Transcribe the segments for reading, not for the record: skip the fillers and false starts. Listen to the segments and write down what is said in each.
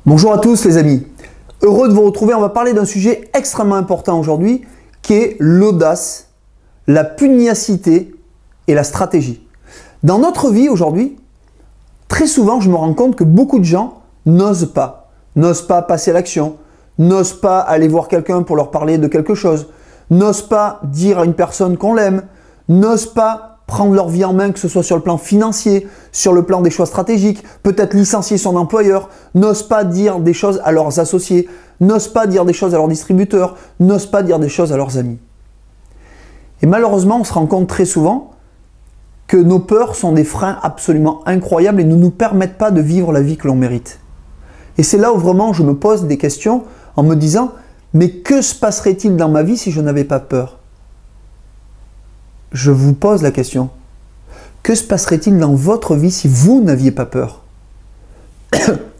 Bonjour à tous les amis, heureux de vous retrouver. On va parler d'un sujet extrêmement important aujourd'hui qui est l'audace, la pugnacité et la stratégie. Dans notre vie aujourd'hui, très souvent je me rends compte que beaucoup de gens n'osent pas passer à l'action, n'osent pas aller voir quelqu'un pour leur parler de quelque chose, n'osent pas dire à une personne qu'on l'aime, n'osent pas prendre leur vie en main, que ce soit sur le plan financier, sur le plan des choix stratégiques, peut-être licencier son employeur, n'osent pas dire des choses à leurs associés, n'osent pas dire des choses à leurs distributeurs, n'osent pas dire des choses à leurs amis. Et malheureusement, on se rend compte très souvent que nos peurs sont des freins absolument incroyables et ne nous permettent pas de vivre la vie que l'on mérite. Et c'est là où vraiment je me pose des questions en me disant « Mais que se passerait-il dans ma vie si je n'avais pas peur ?» Je vous pose la question. Que se passerait-il dans votre vie si vous n'aviez pas peur?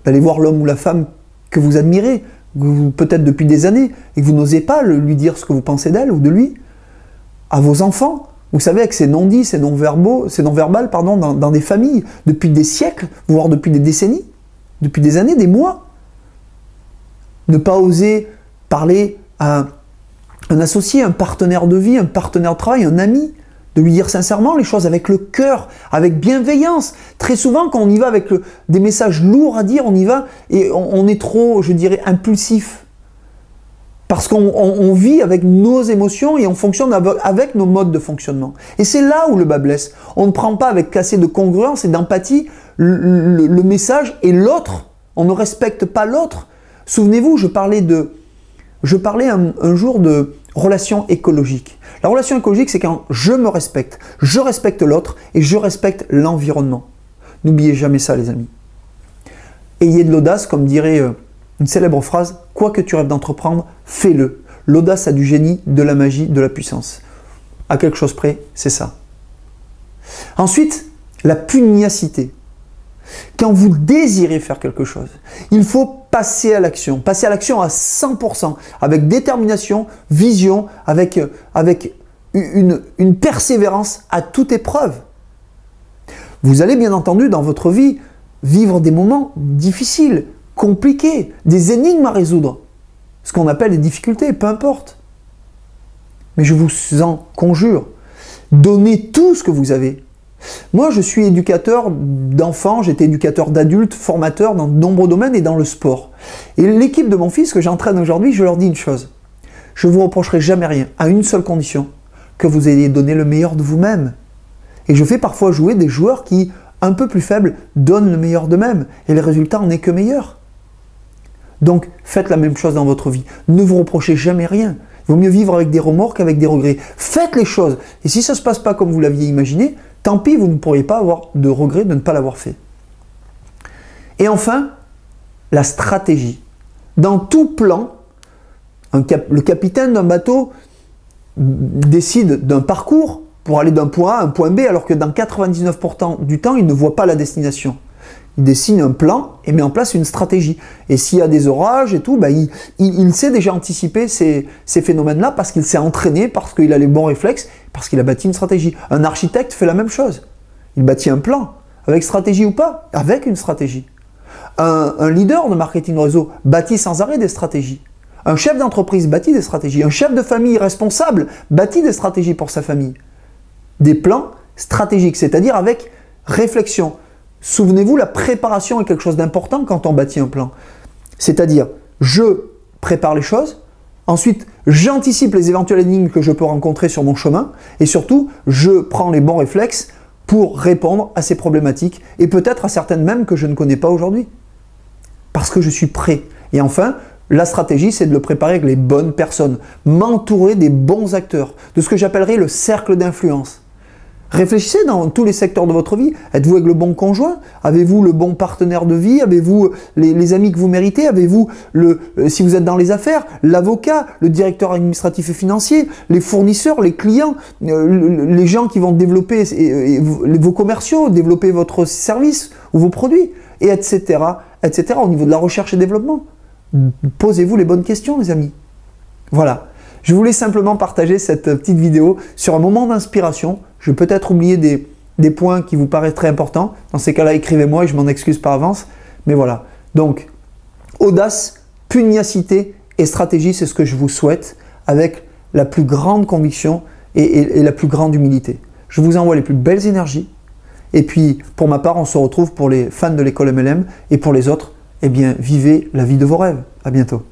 D'aller voir l'homme ou la femme que vous admirez, peut-être depuis des années, et que vous n'osez pas lui dire ce que vous pensez d'elle ou de lui. À vos enfants, vous savez, avec ces non-dits, ces non-verbales, dans des familles, depuis des siècles, voire depuis des décennies, depuis des années, des mois. Ne pas oser parler à un associé, un partenaire de vie, un partenaire de travail, un ami, de lui dire sincèrement les choses avec le cœur, avec bienveillance. Très souvent, quand on y va avec des messages lourds à dire, on y va et on est trop, je dirais, impulsif. Parce qu'on vit avec nos émotions et on fonctionne avec nos modes de fonctionnement. Et c'est là où le bas blesse. On ne prend pas avec assez de congruence et d'empathie le message et l'autre. On ne respecte pas l'autre. Souvenez-vous, je parlais un jour de relation écologique. La relation écologique, c'est quand je me respecte, je respecte l'autre et je respecte l'environnement. N'oubliez jamais ça, les amis. Ayez de l'audace, comme dirait une célèbre phrase, quoi que tu rêves d'entreprendre, fais-le. L'audace a du génie, de la magie, de la puissance. À quelque chose près, c'est ça. Ensuite, la pugnacité. Quand vous désirez faire quelque chose, il faut passer à l'action à 100%, avec détermination, vision, avec une persévérance à toute épreuve. Vous allez bien entendu dans votre vie vivre des moments difficiles, compliqués, des énigmes à résoudre, ce qu'on appelle des difficultés, peu importe. Mais je vous en conjure, donnez tout ce que vous avez. Moi, je suis éducateur d'enfants, j'étais éducateur d'adultes, formateur dans de nombreux domaines et dans le sport. Et l'équipe de mon fils que j'entraîne aujourd'hui, je leur dis une chose. Je ne vous reprocherai jamais rien, à une seule condition, que vous ayez donné le meilleur de vous-même. Et je fais parfois jouer des joueurs qui, un peu plus faibles, donnent le meilleur d'eux-mêmes. Et le résultat en est que meilleur. Donc, faites la même chose dans votre vie. Ne vous reprochez jamais rien. Il vaut mieux vivre avec des remords qu'avec des regrets. Faites les choses. Et si ça ne se passe pas comme vous l'aviez imaginé, tant pis, vous ne pourriez pas avoir de regret de ne pas l'avoir fait. Et enfin, la stratégie. Dans tout plan, le capitaine d'un bateau décide d'un parcours pour aller d'un point A à un point B, alors que dans 99% du temps, il ne voit pas la destination. Il dessine un plan et met en place une stratégie. Et s'il y a des orages et tout, il sait déjà anticiper ces phénomènes-là parce qu'il s'est entraîné, parce qu'il a les bons réflexes, parce qu'il a bâti une stratégie. Un architecte fait la même chose. Il bâtit un plan, avec stratégie ou pas, avec une stratégie. Un leader de marketing réseau bâtit sans arrêt des stratégies. Un chef d'entreprise bâtit des stratégies. Un chef de famille responsable bâtit des stratégies pour sa famille. Des plans stratégiques, c'est-à-dire avec réflexion. Souvenez-vous, la préparation est quelque chose d'important quand on bâtit un plan. C'est-à-dire, je prépare les choses, ensuite j'anticipe les éventuelles énigmes que je peux rencontrer sur mon chemin, et surtout, je prends les bons réflexes pour répondre à ces problématiques, et peut-être à certaines même que je ne connais pas aujourd'hui. Parce que je suis prêt. Et enfin, la stratégie, c'est de le préparer avec les bonnes personnes, m'entourer des bons acteurs, de ce que j'appellerais le cercle d'influence. Réfléchissez dans tous les secteurs de votre vie. Êtes-vous avec le bon conjoint? Avez-vous le bon partenaire de vie? Avez-vous les amis que vous méritez? Avez-vous, si vous êtes dans les affaires, l'avocat, le directeur administratif et financier, les fournisseurs, les clients, les gens qui vont développer vos commerciaux, développer votre service ou vos produits, et etc., etc. au niveau de la recherche et développement. Posez-vous les bonnes questions, les amis. Voilà. Je voulais simplement partager cette petite vidéo sur un moment d'inspiration. Je vais peut-être oublier des points qui vous paraissent très importants. Dans ces cas-là, écrivez-moi et je m'en excuse par avance. Mais voilà. Donc, Audace, pugnacité et stratégie, c'est ce que je vous souhaite avec la plus grande conviction et la plus grande humilité. Je vous envoie les plus belles énergies. Et puis, pour ma part, on se retrouve pour les fans de l'école MLM et pour les autres, eh bien, vivez la vie de vos rêves. À bientôt.